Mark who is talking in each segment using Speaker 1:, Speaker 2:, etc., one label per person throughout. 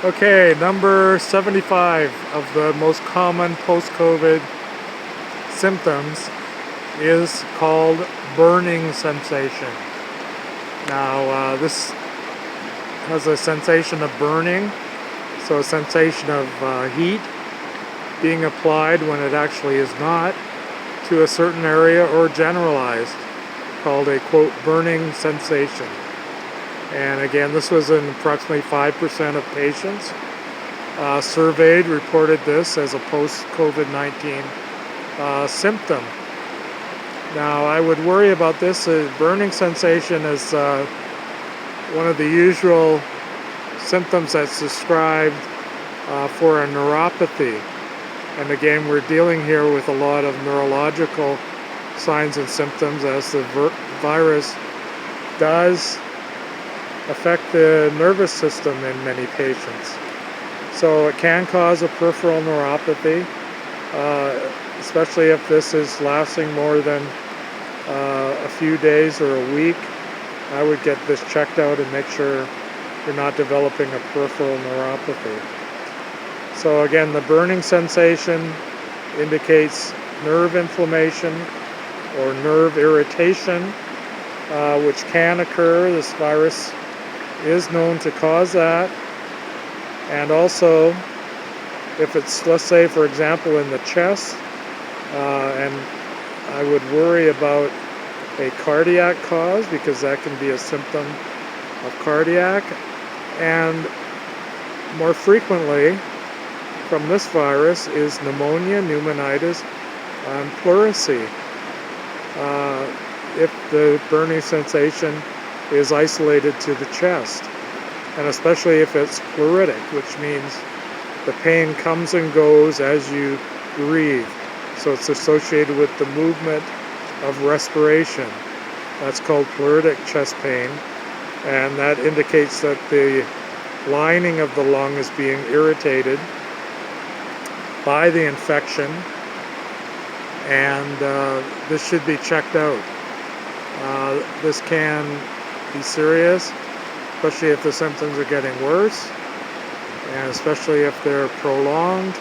Speaker 1: Okay, number 75 of the most common post-COVID symptoms is called burning sensation. Now, this has a sensation of burning, so a sensation of heat being applied when it actually is not to a certain area or generalized, called a, quote, burning sensation. And again, this was in approximately 5% of patients surveyed reported this as a post-COVID-19 symptom. Now, I would worry about this. Burning sensation is one of the usual symptoms that's described for a neuropathy. And again, we're dealing here with a lot of neurological signs and symptoms, as the virus does affect the nervous system in many patients. So it can cause a peripheral neuropathy, especially if this is lasting more than a few days or a week. I would get this checked out and make sure you're not developing a peripheral neuropathy. So again, the burning sensation indicates nerve inflammation or nerve irritation, which can occur. This virus is known to cause that. And also, if it's, let's say, for example, in the chest, and I would worry about a cardiac cause, because that can be a symptom of cardiac. And more frequently from this virus is pneumonia, pneumonitis, and pleurisy. If the burning sensation is isolated to the chest, and especially if it's pleuritic, which means the pain comes and goes as you breathe. So it's associated with the movement of respiration. That's called pleuritic chest pain, and that indicates that the lining of the lung is being irritated by the infection, and this should be checked out. This can be serious, especially if the symptoms are getting worse, and especially if they're prolonged.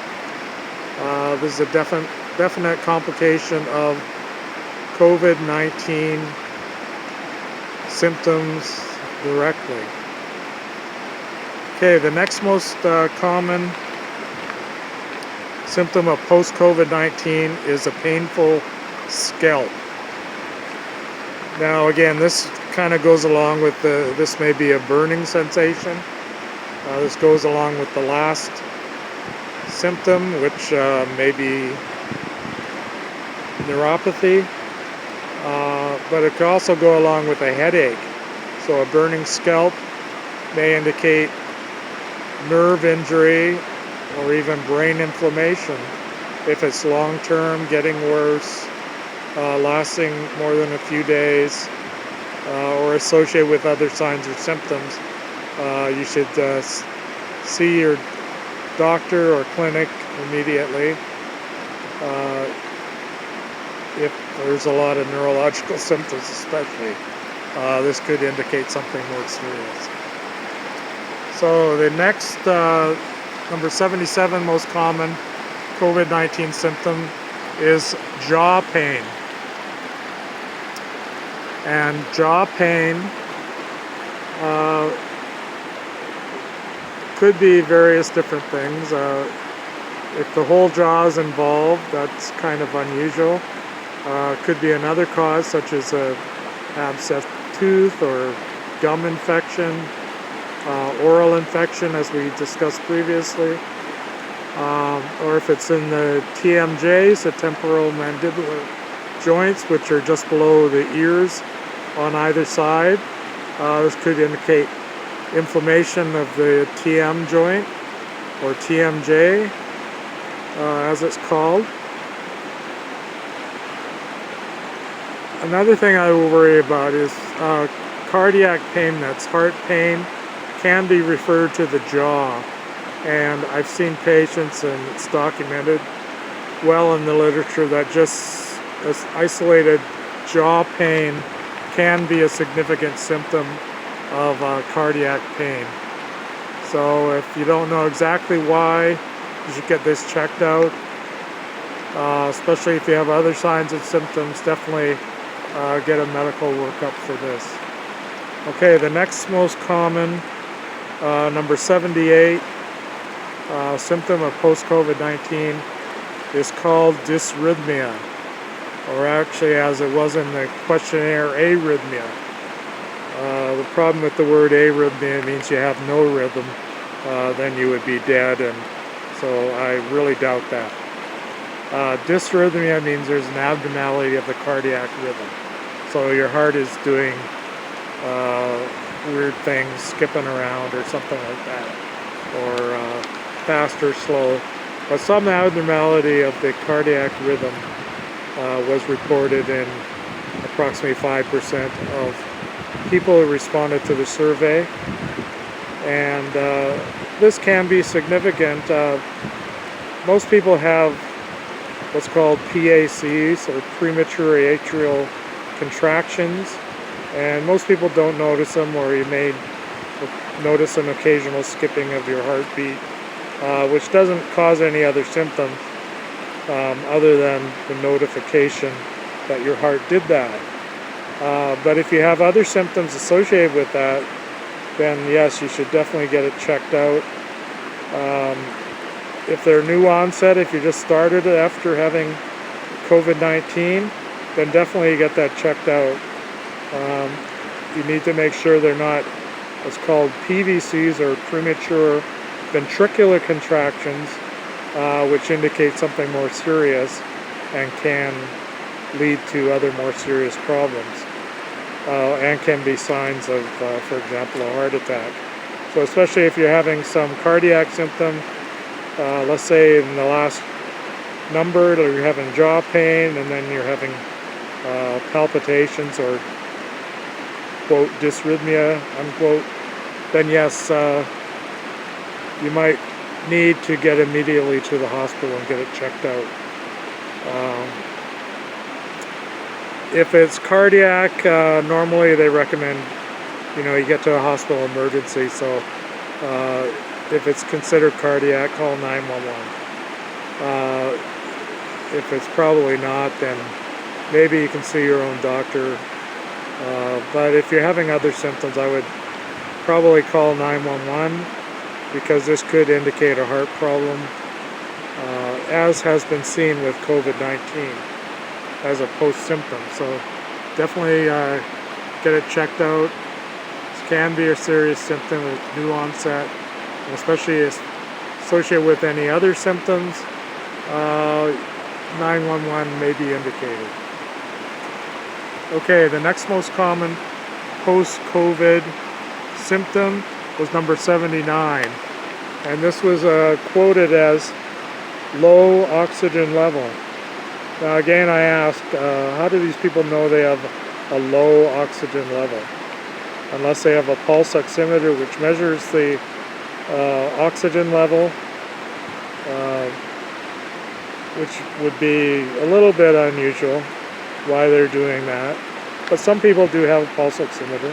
Speaker 1: This is a definite complication of COVID-19 symptoms directly. Okay, the next most common symptom of post-COVID-19 is a painful scalp. Now again, this kind of goes along with this may be a burning sensation. This goes along with the last symptom, which may be neuropathy, but it could also go along with a headache. So a burning scalp may indicate nerve injury or even brain inflammation if it's long-term, getting worse, lasting more than a few days, or associated with other signs or symptoms. You should see your doctor or clinic immediately if there's a lot of neurological symptoms, especially. This could indicate something more serious. So the next, number 77 most common COVID-19 symptom is jaw pain. And jaw pain could be various different things. If the whole jaw is involved, that's kind of unusual. Could be another cause, such as a abscessed tooth or gum infection, oral infection, as we discussed previously, or if it's in the TMJs, the temporal mandibular joints, which are just below the ears on either side. This could indicate inflammation of the TM joint, or TMJ, as it's called. Another thing I will worry about is cardiac pain, that's heart pain, can be referred to the jaw. And I've seen patients, and it's documented well in the literature, that just isolated jaw pain can be a significant symptom of cardiac pain. So if you don't know exactly why, you should get this checked out. Especially if you have other signs and symptoms, definitely get a medical workup for this. Okay, the next most common, number 78, symptom of post-COVID-19 is called dysrhythmia, or actually, as it was in the questionnaire, arrhythmia. The problem with the word arrhythmia means you have no rhythm, then you would be dead, and so I really doubt that. Dysrhythmia means there's an abnormality of the cardiac rhythm. So your heart is doing weird things, skipping around or something like that, or fast or slow. But some abnormality of the cardiac rhythm was reported in approximately 5% of people who responded to the survey. And this can be significant. Most people have what's called Pvcs, or premature atrial contractions, and most people don't notice them, or you may notice an occasional skipping of your heartbeat, which doesn't cause any other symptom other than the notification that your heart did that. But if you have other symptoms associated with that, then yes, you should definitely get it checked out. If they're new onset, if you just started it after having COVID-19, then definitely get that checked out. You need to make sure they're not what's called Pvcs, or premature ventricular contractions, which indicate something more serious and can lead to other more serious problems, and can be signs of, for example, a heart attack. So especially if you're having some cardiac symptom, let's say in the last number, you're having jaw pain, and then you're having palpitations, or quote dysrhythmia unquote, then yes, you might need to get immediately to the hospital and get it checked out. If it's cardiac, normally they recommend you get to a hospital emergency. So if it's considered cardiac, call 911. If it's probably not, then maybe you can see your own doctor. But if you're having other symptoms, I would probably call 911, because this could indicate a heart problem, as has been seen with COVID-19 as a post-symptom. So definitely get it checked out. This can be a serious symptom with new onset, and especially associated with any other symptoms. 911 may be indicated. Okay, the next most common post-COVID symptom was number 79, and this was quoted as low oxygen level. Now again, I asked, how do these people know they have a low oxygen level? Unless they have a pulse oximeter, which measures the oxygen level, which would be a little bit unusual why they're doing that. But some people do have a pulse oximeter.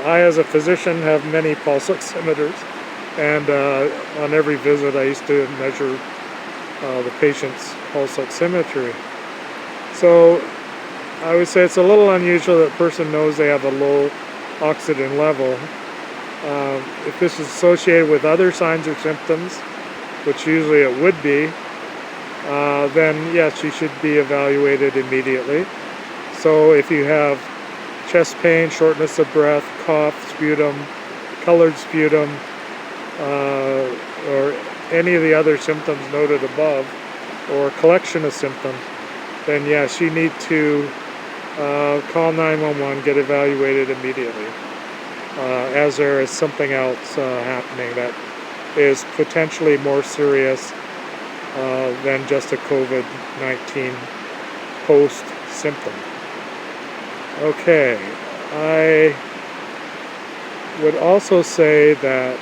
Speaker 1: I, as a physician, have many pulse oximeters, and on every visit I used to measure the patient's pulse oximetry. So I would say it's a little unusual that a person knows they have a low oxygen level. If this is associated with other signs or symptoms, which usually it would be, then yes, you should be evaluated immediately. So if you have chest pain, shortness of breath, cough, sputum, colored sputum, or any of the other symptoms noted above, or collection of symptoms, then yes, you need to call 911, get evaluated immediately, as there is something else happening that is potentially more serious than just a COVID-19 post-symptom. Okay, I would also say that,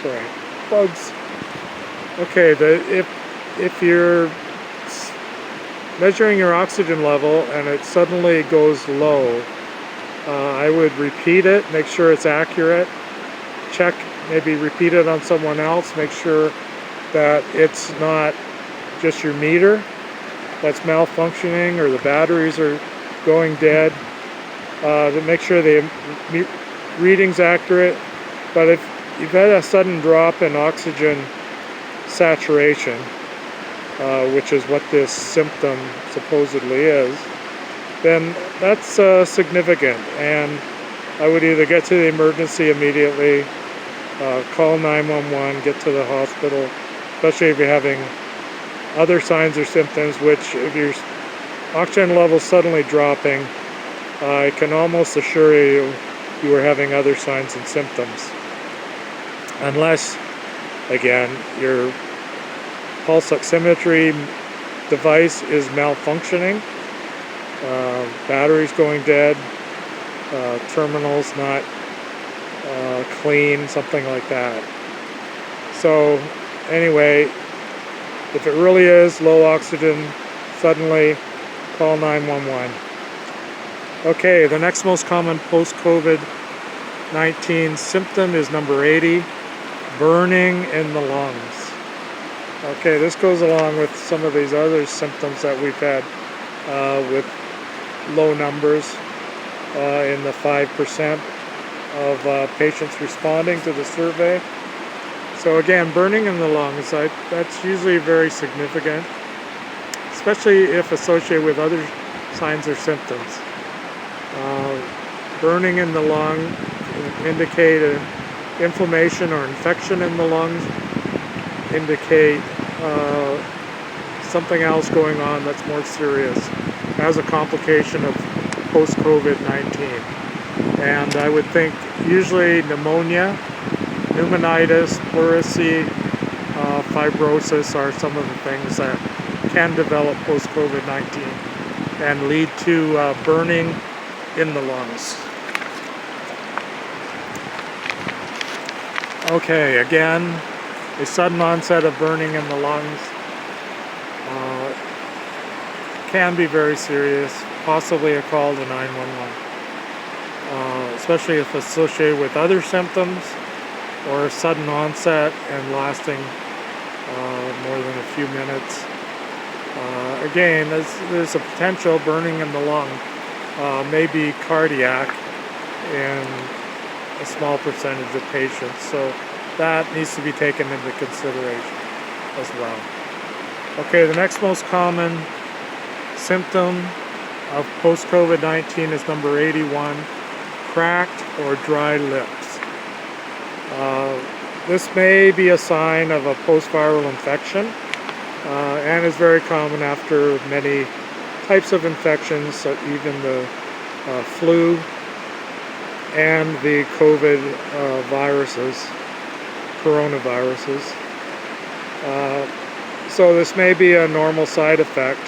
Speaker 1: sorry, bugs. Okay, if you're measuring your oxygen level and it suddenly goes low, I would repeat it, make sure it's accurate, check, maybe repeat it on someone else, make sure that it's not just your meter that's malfunctioning or the batteries are going dead, to make sure the reading's accurate. But if you've had a sudden drop in oxygen saturation, which is what this symptom supposedly is, then that's significant, and I would either get to the emergency immediately, call 911, get to the hospital, especially if you're having other signs or symptoms, which if your oxygen level's suddenly dropping, I can almost assure you you are having other signs and symptoms. Unless, again, your pulse oximetry device is malfunctioning, batteries going dead, terminals not clean, something like that. So anyway, if it really is low oxygen, suddenly call 911. Okay, the next most common post-COVID-19 symptom is number 80, burning in the lungs. Okay, this goes along with some of these other symptoms that we've had with low numbers in the 5% of patients responding to the survey. So again, burning in the lungs, that's usually very significant, especially if associated with other signs or symptoms. Burning in the lung can indicate an inflammation or infection in the lungs, indicate something else going on that's more serious as a complication of post-COVID-19. And I would think usually pneumonia, pneumonitis, pleurisy, fibrosis are some of the things that can develop post-COVID-19 and lead to burning in the lungs. Okay, again, a sudden onset of burning in the lungs can be very serious, possibly a call to 911, especially if associated with other symptoms or sudden onset and lasting more than a few minutes. Again, there's a potential burning in the lung, maybe cardiac in a small percentage of patients, so that needs to be taken into consideration as well. Okay, the next most common symptom of post-COVID-19 is number 81, cracked or dry lips. This may be a sign of a post-viral infection and is very common after many types of infections, even the flu and the COVID viruses, coronaviruses. So this may be a normal side effect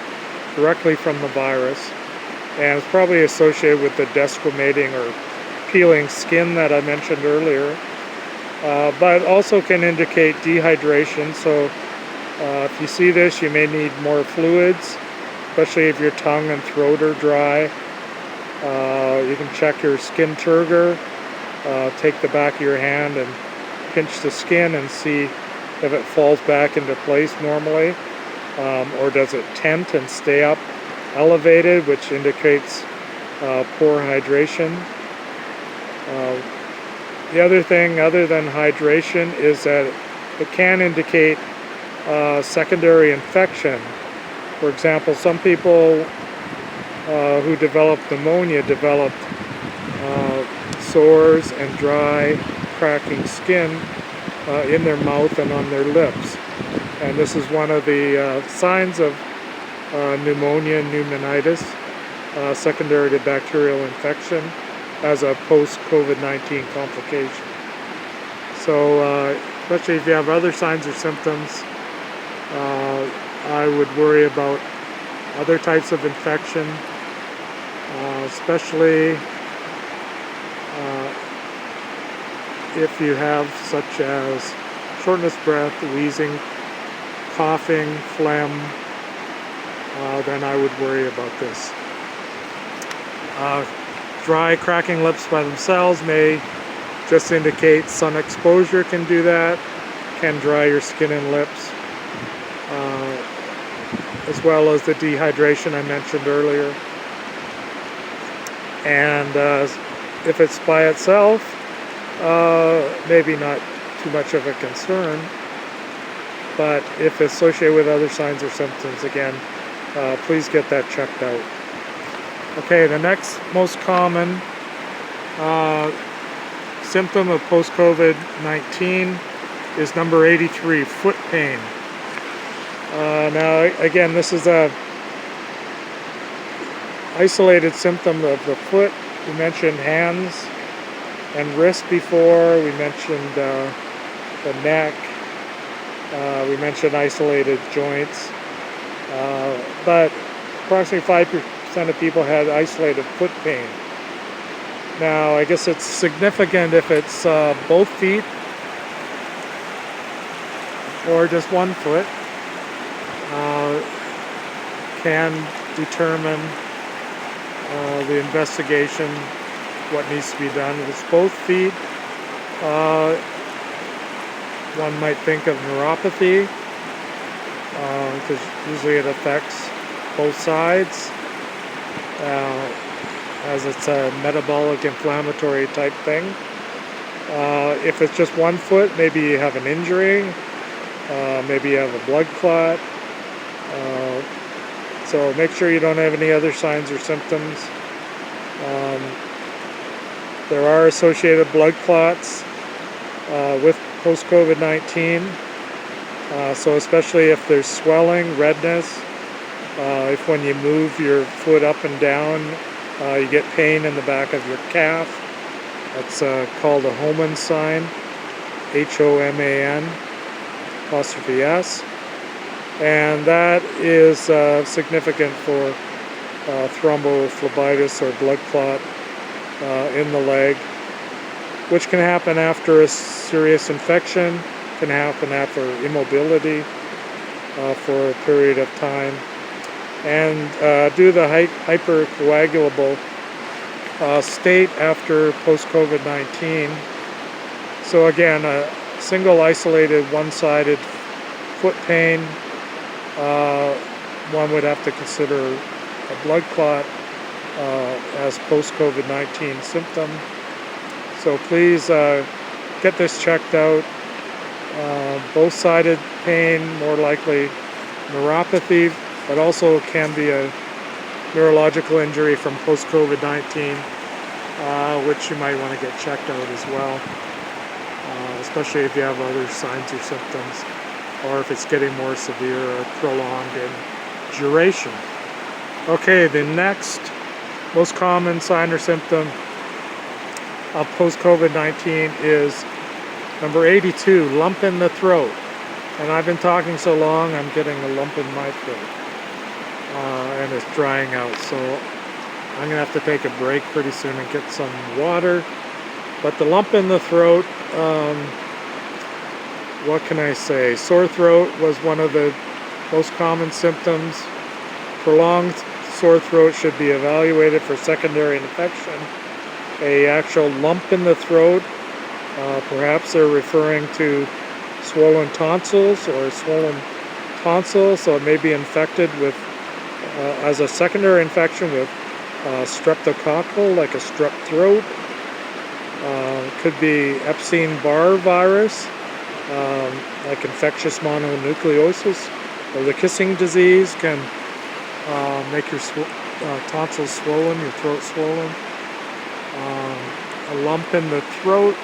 Speaker 1: directly from the virus, and it's probably associated with the desquamating or peeling skin that I mentioned earlier, but also can indicate dehydration. So if you see this, you may need more fluids, especially if your tongue and throat are dry. You can check your skin turgor, take the back of your hand and pinch the skin and see if it falls back into place normally, or does it tent and stay up elevated, which indicates poor hydration. The other thing other than hydration is that it can indicate secondary infection. For example, some people who developed pneumonia developed sores and dry, cracking skin in their mouth and on their lips. And this is one of the signs of pneumonia and pneumonitis, secondary to bacterial infection as a post-COVID-19 complication. So especially if you have other signs or symptoms, I would worry about other types of infection, especially if you have such as shortness of breath, wheezing, coughing, phlegm, then I would worry about this. Dry, cracking lips by themselves may just indicate sun exposure can do that, can dry your skin and lips, as well as the dehydration I mentioned earlier. And if it's by itself, maybe not too much of a concern, but if associated with other signs or symptoms, again, please get that checked out. Okay, the next most common symptom of post-COVID-19 is number 83, foot pain. Now, again, this is a isolated symptom of the foot. We mentioned hands and wrists before. We mentioned the neck. We mentioned isolated joints. But approximately 5% of people had isolated foot pain. Now, I guess it's significant if it's both feet or just one foot. Can determine the investigation, what needs to be done. If it's both feet, one might think of neuropathy, because usually it affects both sides, as it's a metabolic inflammatory type thing. If it's just one foot, maybe you have an injury, maybe you have a blood clot. So make sure you don't have any other signs or symptoms. There are associated blood clots with post-COVID-19. So especially if there's swelling, redness, if when you move your foot up and down, you get pain in the back of your calf. That's called a Homan sign, Homan''S. And that is significant for thrombophlebitis or blood clot in the leg, which can happen after a serious infection, can happen after immobility for a period of time, and due to the hypercoagulable state after post-COVID-19. So again, a single isolated one-sided foot pain, one would have to consider a blood clot as post-COVID-19 symptom. So please get this checked out. Both-sided pain, more likely neuropathy, but also can be a neurological injury from post-COVID-19, which you might want to get checked out as well, especially if you have other signs or symptoms, or if it's getting more severe or prolonged in duration. Okay, the next most common sign or symptom of post-COVID-19 is number 82, lump in the throat. And I've been talking so long, I'm getting a lump in my throat, and it's drying out. So I'm gonna have to take a break pretty soon and get some water. But the lump in the throat, what can I say? Sore throat was one of the most common symptoms. Prolonged sore throat should be evaluated for secondary infection. A actual lump in the throat, perhaps they're referring to swollen tonsils or swollen tonsil, so it may be infected with, as a secondary infection with streptococcal, like a strep throat. Could be Epstein-Barr virus, like infectious mononucleosis, or the kissing disease can make your tonsils swollen, your throat swollen. A lump in the throat.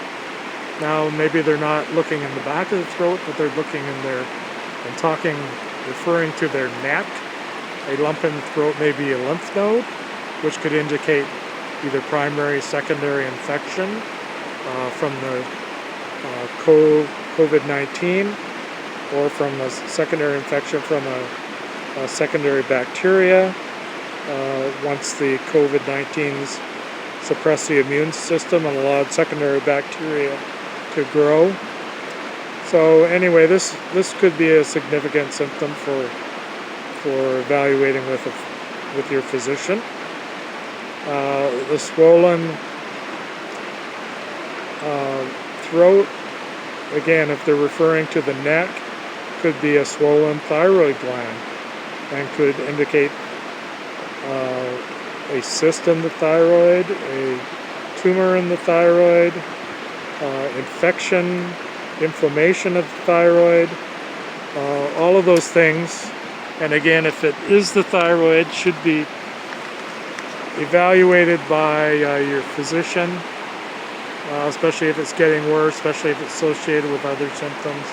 Speaker 1: Now maybe they're not looking in the back of the throat, but they're looking in their, and talking, referring to their neck. A lump in the throat may be a lymph node, which could indicate either primary, secondary infection from the COVID-19, or from a secondary infection from a secondary bacteria. Once the COVID-19's suppressed the immune system and allowed secondary bacteria to grow. So anyway, this could be a significant symptom for evaluating with your physician. The swollen throat, again, if they're referring to the neck, could be a swollen thyroid gland and could indicate a cyst in the thyroid, a tumor in the thyroid, infection, inflammation of the thyroid, all of those things. And again, if it is the thyroid, should be evaluated by your physician, especially if it's getting worse, especially if it's associated with other symptoms.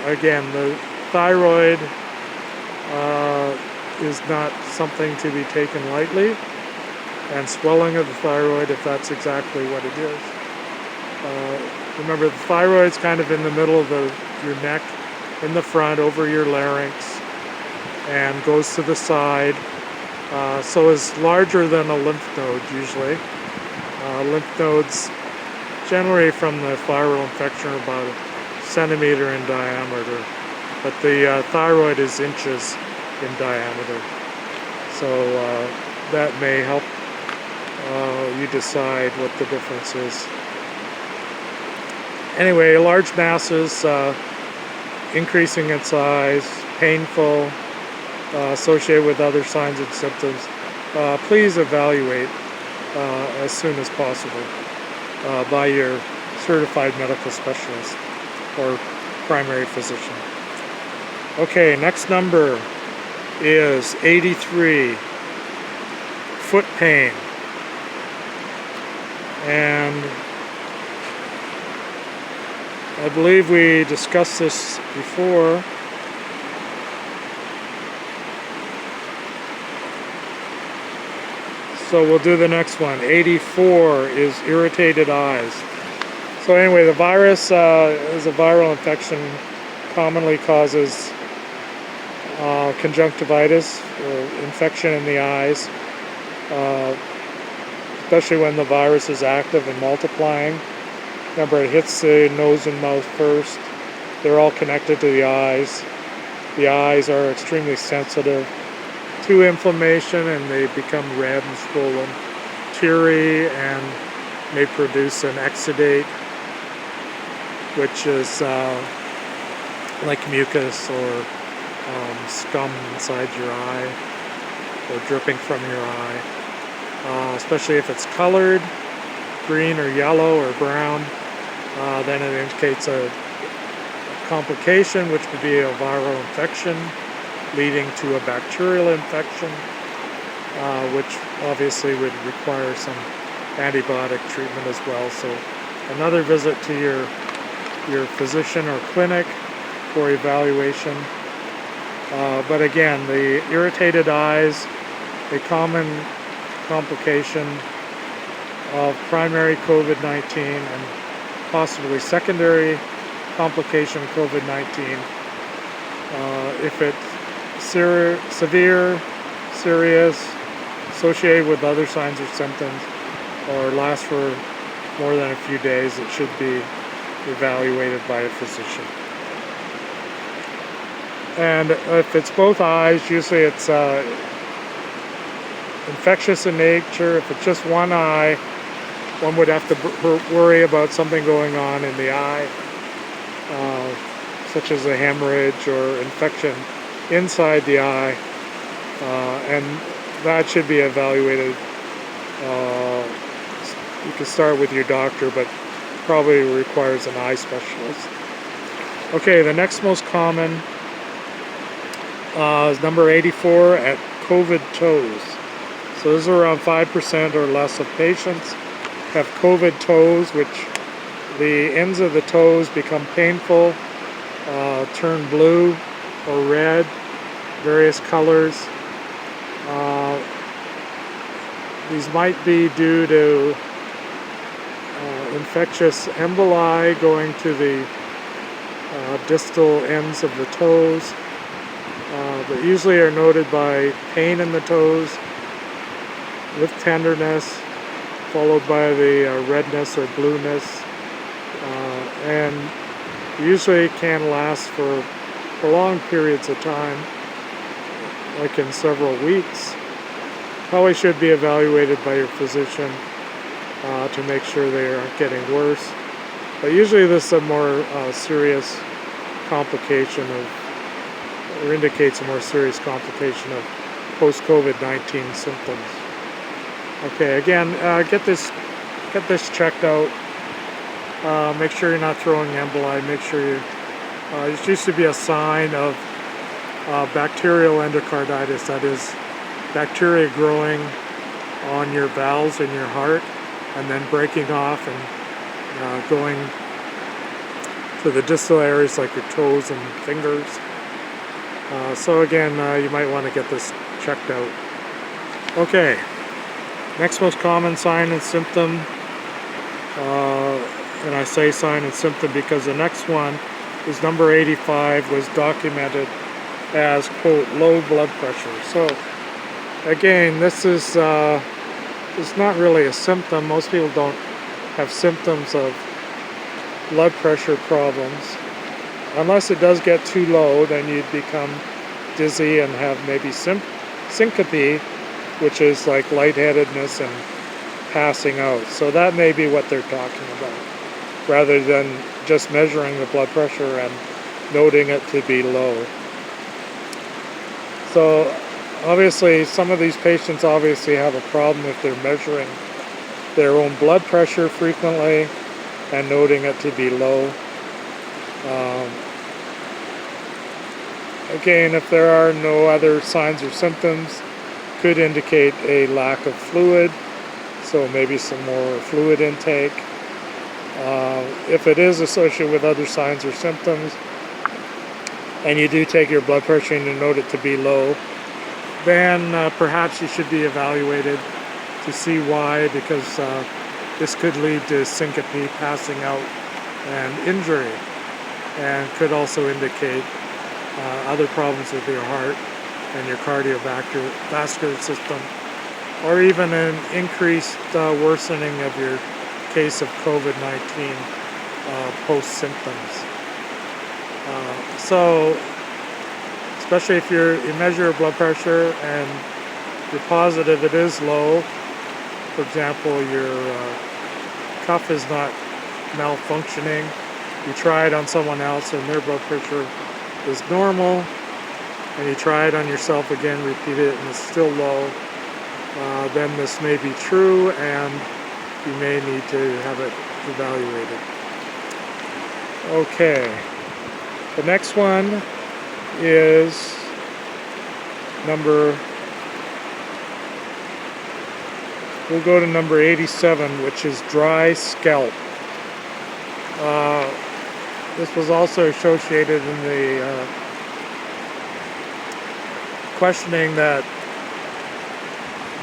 Speaker 1: Again, the thyroid is not something to be taken lightly, and swelling of the thyroid, if that's exactly what it is. Remember, the thyroid's kind of in the middle of your neck, in the front, over your larynx, and goes to the side. So is larger than a lymph node usually. Lymph nodes, generally from the viral infection, are about a centimeter in diameter, but the thyroid is inches in diameter. So that may help you decide what the difference is. Anyway, large masses, increasing in size, painful, associated with other signs and symptoms, please evaluate as soon as possible by your certified medical specialist or primary physician. Okay, next number is 83, foot pain. And I believe we discussed this before. So we'll do the next one. 84 is irritated eyes. So anyway, the virus is a viral infection, commonly causes conjunctivitis, or infection in the eyes, especially when the virus is active and multiplying. Remember, it hits the nose and mouth first. They're all connected to the eyes. The eyes are extremely sensitive to inflammation, and they become red and swollen, teary, and may produce an exudate, which is like mucus or scum inside your eye or dripping from your eye, especially if it's colored green or yellow or brown. Then it indicates a complication, which could be a viral infection leading to a bacterial infection, which obviously would require some antibiotic treatment as well. So another visit to your physician or clinic for evaluation. But again, the irritated eyes, a common complication of primary COVID-19 and possibly secondary complication of COVID-19. If it's severe, serious, associated with other signs or symptoms, or lasts for more than a few days, it should be evaluated by a physician. And if it's both eyes, usually it's infectious in nature. If it's just one eye, one would have to worry about something going on in the eye, such as a hemorrhage or infection inside the eye, and that should be evaluated. You can start with your doctor, but probably requires an eye specialist. Okay, the next most common is number 84 at COVID toes. So this is around 5% or less of patients have COVID toes, which the ends of the toes become painful, turn blue or red, various colors. These might be due to infectious emboli going to the distal ends of the toes, but usually are noted by pain in the toes with tenderness, followed by the redness or blueness, and usually can last for prolonged periods of time, like in several weeks. probably should be evaluated by your physician to make sure they aren't getting worse. But usually this is a more serious complication or indicates a more serious complication of post-COVID-19 symptoms. Okay, again, get this checked out. Make sure you're not throwing emboli. Make sure you. It used to be a sign of bacterial endocarditis, that is, bacteria growing on your valves in your heart and then breaking off and going to the distal areas like your toes and fingers. So again, you might want to get this checked out. Okay, next most common sign and symptom, and I say sign and symptom because the next one is number 85, was documented as, quote, low blood pressure. So again, this is it's not really a symptom. Most people don't have symptoms of blood pressure problems. Unless it does get too low, then you'd become dizzy and have maybe syncope, which is like lightheadedness and passing out. So that may be what they're talking about, rather than just measuring the blood pressure and noting it to be low. So obviously some of these patients obviously have a problem if they're measuring their own blood pressure frequently and noting it to be low. Again, if there are no other signs or symptoms, could indicate a lack of fluid, so maybe some more fluid intake. If it is associated with other signs or symptoms, and you do take your blood pressure and you note it to be low, then perhaps you should be evaluated to see why, because this could lead to syncope, passing out, and injury, and could also indicate other problems with your heart and your cardiovascular system, or even an increased worsening of your case of COVID-19 post-symptoms. So, especially if you measure your blood pressure and you're positive it is low, for example, your cuff is not malfunctioning, you try it on someone else and their blood pressure is normal, and you try it on yourself again, repeat it, and it's still low, then this may be true and you may need to have it evaluated. Okay, the next one is we'll go to number 87, which is dry scalp. This was also associated in the questioning that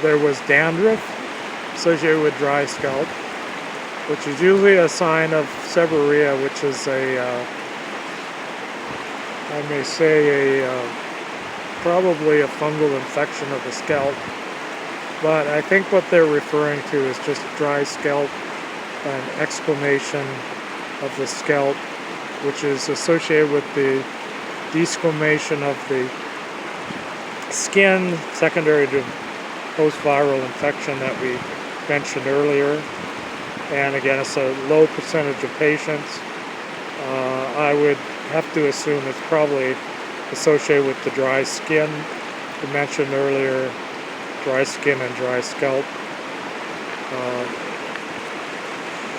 Speaker 1: there was dandruff associated with dry scalp, which is usually a sign of seborrhea, which is probably a fungal infection of the scalp. But I think what they're referring to is just dry scalp, an exclamation of the scalp, which is associated with the desquamation of the skin secondary to post-viral infection that we mentioned earlier. And again, it's a low percentage of patients. I would have to assume it's probably associated with the dry skin we mentioned earlier, dry skin and dry scalp.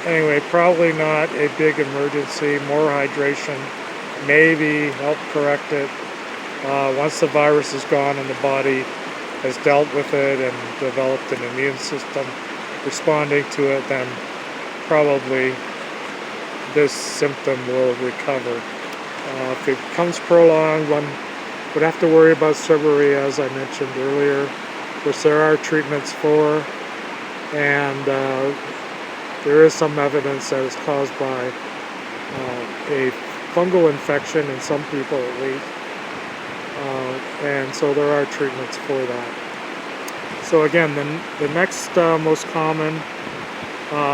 Speaker 1: Anyway, probably not a big emergency. More hydration maybe help correct it. Once the virus is gone and the body has dealt with it and developed an immune system responding to it, then probably this symptom will recover. If it becomes prolonged, one would have to worry about seborrhea, as I mentioned earlier, which there are treatments for, and there is some evidence that it's caused by a fungal infection in some people at least, and so there are treatments for that. So again, the next most common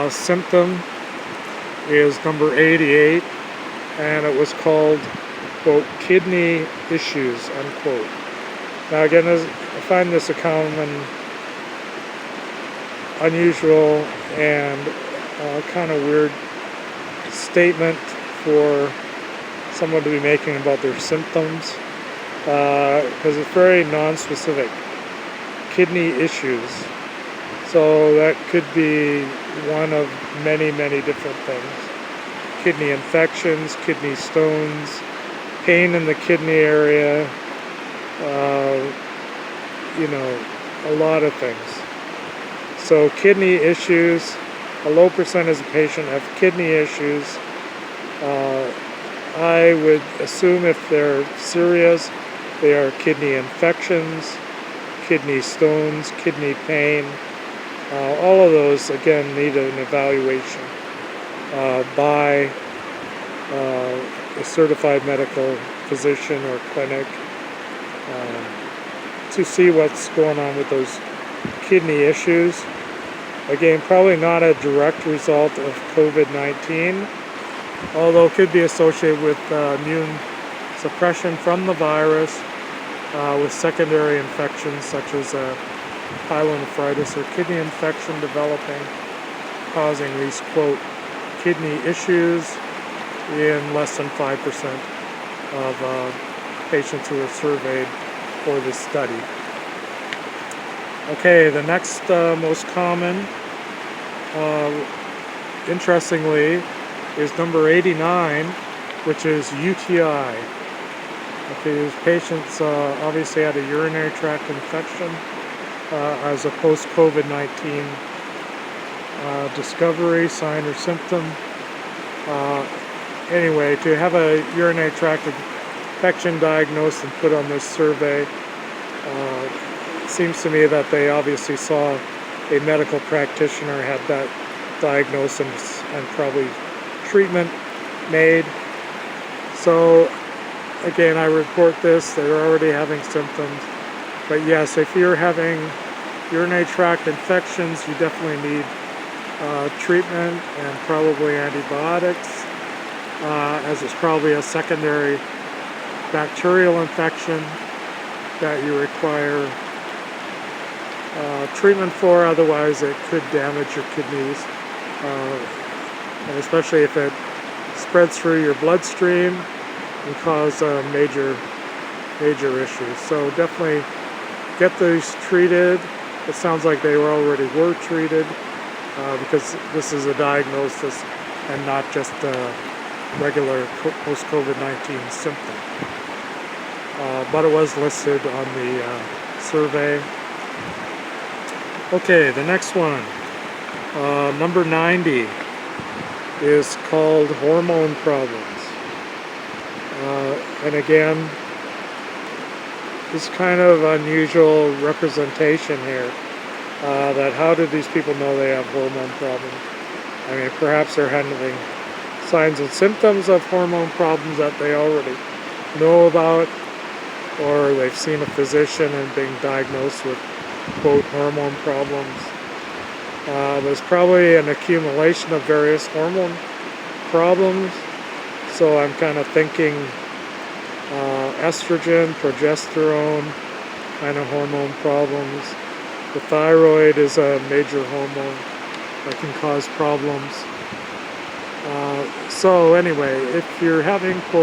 Speaker 1: symptom is number 88, and it was called, quote, kidney issues, unquote. Now again, I find this a common unusual and kind of weird statement for someone to be making about their symptoms, because it's very non-specific. Kidney issues. So that could be one of many, many different things. Kidney infections, kidney stones, pain in the kidney area, a lot of things. So kidney issues, a low percentage of patients have kidney issues. I would assume if they're serious, they are kidney infections, kidney stones, kidney pain. All of those, again, need an evaluation by a certified medical physician or clinic to see what's going on with those kidney issues. Again, probably not a direct result of COVID-19, although it could be associated with immune suppression from the virus, with secondary infections such as pyelonephritis or kidney infection developing, causing these, quote, kidney issues in less than 5% of patients who were surveyed for this study. Okay, the next most common, interestingly, is number 89, which is UTI. Okay, these patients obviously had a urinary tract infection as a post-COVID-19 discovery, sign, or symptom. Anyway, to have a urinary tract infection diagnosed and put on this survey, seems to me that they obviously saw a medical practitioner, had that diagnosis and probably treatment made. So again, I report this, they're already having symptoms. But yes, if you're having urinary tract infections, you definitely need treatment and probably antibiotics, as it's probably a secondary bacterial infection that you require treatment for. Otherwise it could damage your kidneys, and especially if it spreads through your bloodstream and cause major issues. So definitely get these treated. It sounds like they already were treated, because this is a diagnosis and not just a regular post-COVID-19 symptom. But it was listed on the survey. Okay, the next one, number 90, is called Hormone Problems. And again, this kind of unusual representation here, that how did these people know they have hormone problems? I mean, perhaps they're having signs and symptoms of hormone problems that they already know about, or they've seen a physician and being diagnosed with, quote, hormone problems. There's probably an accumulation of various hormone problems, so I'm kind of thinking estrogen, progesterone, kind of hormone problems. The thyroid is a major hormone that can cause problems. So anyway, if you're having, quote,